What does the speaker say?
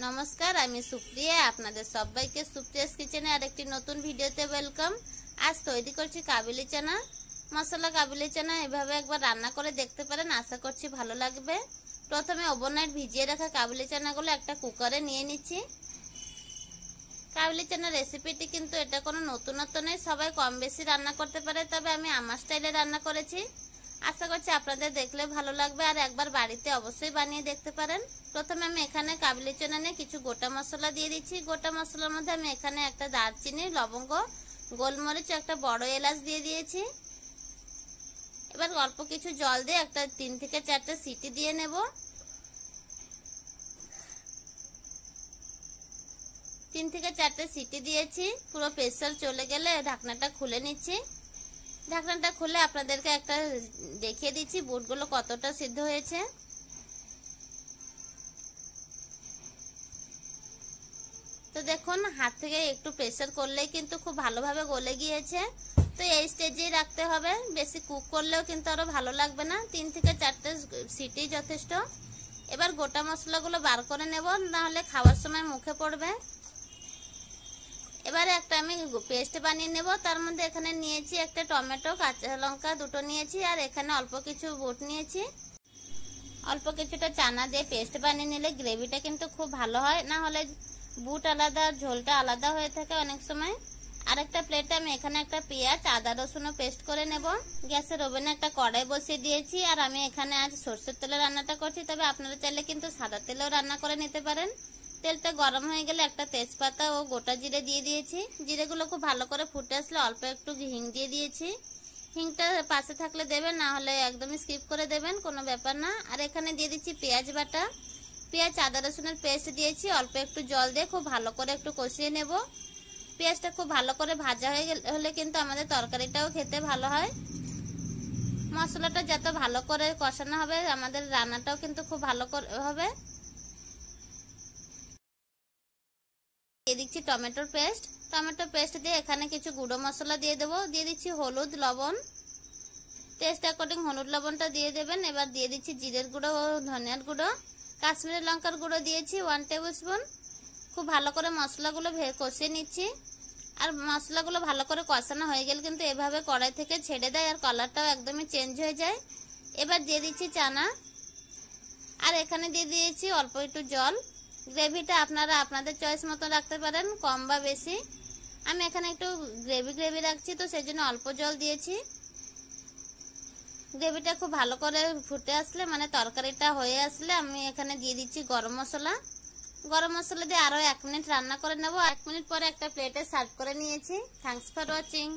নমস্কার, আমি সুপ্রিয়া। আপনাদের সবাইকে সুপ্রিয়াস কিচেনে আরেকটি নতুন ভিডিওতে ওয়েলকাম। আজ তৈরি করছি কাবুলি চানা মশলা। কাবুলি চানা এভাবে একবার রান্না করে দেখতে পারেন, আশা করছি ভালো লাগবে। প্রথমে ওভারনাইট ভিজিয়ে রাখা কাবুলি চানাগুলো একটা কুকারে নিয়ে নিচ্ছি। কাবুলি চানা রেসিপিটি কিন্তু এটা কোনো নতুনত্ব নেই, সবাই কম বেশি রান্না করতে পারে, তবে আমি আমার স্টাইলে রান্না করেছি। আশা করছি আপনাদের দেখলে ভালো লাগবে আর একবার বাড়িতে অবশ্যই বানিয়ে দেখতে পারেন। প্রথমে আমি এখানে কাবুলি চানা নিয়ে কিছু গোটা মশলা দিয়ে দিচ্ছি। গোটা মশলার মধ্যে আমি এখানে একটা দারচিনি, লবঙ্গ, গোলমরিচ, একটা বড় এলাচ দিয়ে দিয়েছি। এবার অল্প কিছু জল দিয়ে একটা 3 থেকে 4টা সিটি দিয়ে নেব। 3 থেকে 4টে সিটি দিয়েছি, পুরো প্রেসার চলে গেলে ঢাকনাটা খুলে নিচ্ছি। ঢাকনাটা খুলে আপনাদেরকে একটা দেখিয়ে দিচ্ছি বুটগুলো কতটা সিদ্ধ হয়েছে। তো দেখুন, হাত থেকে একটু প্রেসার করলেই কিন্তু খুব ভালোভাবে গলে গিয়েছে। তো এই স্টেজেই রাখতে হবে, বেশি কুক করলেও কিন্তু আরো ভালো লাগবে না। 3 থেকে 4টে সিটি যথেষ্ট। এবার গোটা মশলাগুলো বার করে নেব, নাহলে খাওয়ার সময় মুখে পড়বে। এবারে একটা আমি পেস্ট বানিয়ে নেব। তার মধ্যে এখানে নিয়েছি একটা টমেটো, কাঁচা লঙ্কা দুটো নিয়েছি, আর এখানে অল্প কিছু বুট নিয়েছি। অল্প কিছুটা চানা দিয়ে পেস্ট বানিয়ে নিলে গ্রেভিটা কিন্তু খুব ভালো হয়, না হলে বুট আলাদা ঝোলটা আলাদা হয়ে থাকে অনেক সময়। আরেকটা প্লেটে আমি এখানে একটা পেঁয়াজ, আদা রসুনও পেস্ট করে নেব। গ্যাসের ওভেনে একটা কড়াই বসিয়ে দিয়েছি, আর আমি এখানে আজ সরষের তেলে রান্নাটা করছি, তবে আপনারা চাইলে কিন্তু সাদা তেলেও রান্না করে নিতে পারেন। তেলটা গরম হয়ে গেলে একটা তেজপাতা ও গোটা জিরে দিয়ে দিয়েছি। জিরেগুলো খুব ভালো করে ফুটে আসলে অল্প একটু হিং দিয়ে দিয়েছি। হিংটা পাশে থাকলে দেবেন, না হলে একদমই স্কিপ করে দেবেন, কোনো ব্যাপার না। আর এখানে দিয়ে দিচ্ছি পেঁয়াজ বাটা। পেঁয়াজ, আদা রসুনের পেস্ট দিয়েছি। অল্প একটু জল দিয়ে খুব ভালো করে একটু কষিয়ে নেব। পেঁয়াজটা খুব ভালো করে ভাজা হয়ে হলে কিন্তু আমাদের তরকারিটাও খেতে ভালো হয়। মশলাটা যত ভালো করে কষানো হবে, আমাদের রান্নাটাও কিন্তু খুব ভালো হবে। দিয়ে দিচ্ছি টমেটোর পেস্ট। টমেটো পেস্ট দিয়ে এখানে কিছু গুঁড়ো মশলা দিয়ে দেবো। দিয়ে দিচ্ছি হলুদ, লবণ, টেস্ট অ্যাকর্ডিং হলুদ লবণটা দিয়ে দেবেন। এবার দিয়ে দিচ্ছি জিরের গুঁড়ো ও ধনিয়ার গুঁড়ো। কাশ্মীরি লঙ্কার গুঁড়ো দিয়েছি 1 টেবিল স্পুন। খুব ভালো করে মশলাগুলো কষিয়ে নিচ্ছি। আর মশলাগুলো ভালো করে কষানো হয়ে গেলে কিন্তু এভাবে কড়াই থেকে ছেড়ে দেয়, আর কালারটাও একদমই চেঞ্জ হয়ে যায়। এবার দিয়ে দিচ্ছি চানা, আর এখানে দিয়ে দিয়েছি অল্প একটু জল। গ্রেভিটা আপনারা আপনাদের চয়েস মতো রাখতে পারেন, কম বা বেশি। আমি এখানে একটু গ্রেভি রাখছি, তো সেই জন্য অল্প জল দিয়েছি। গ্রেভিটা খুব ভালো করে ফুটে আসলে, মানে তরকারিটা হয়ে আসলে, আমি এখানে দিয়ে দিচ্ছি গরম মশলা। গরম মশলা দিয়ে আরো 1 মিনিট রান্না করে নেব। 1 মিনিট পরে একটা প্লেটে সার্ভ করে নিয়েছি। Thanks for watching.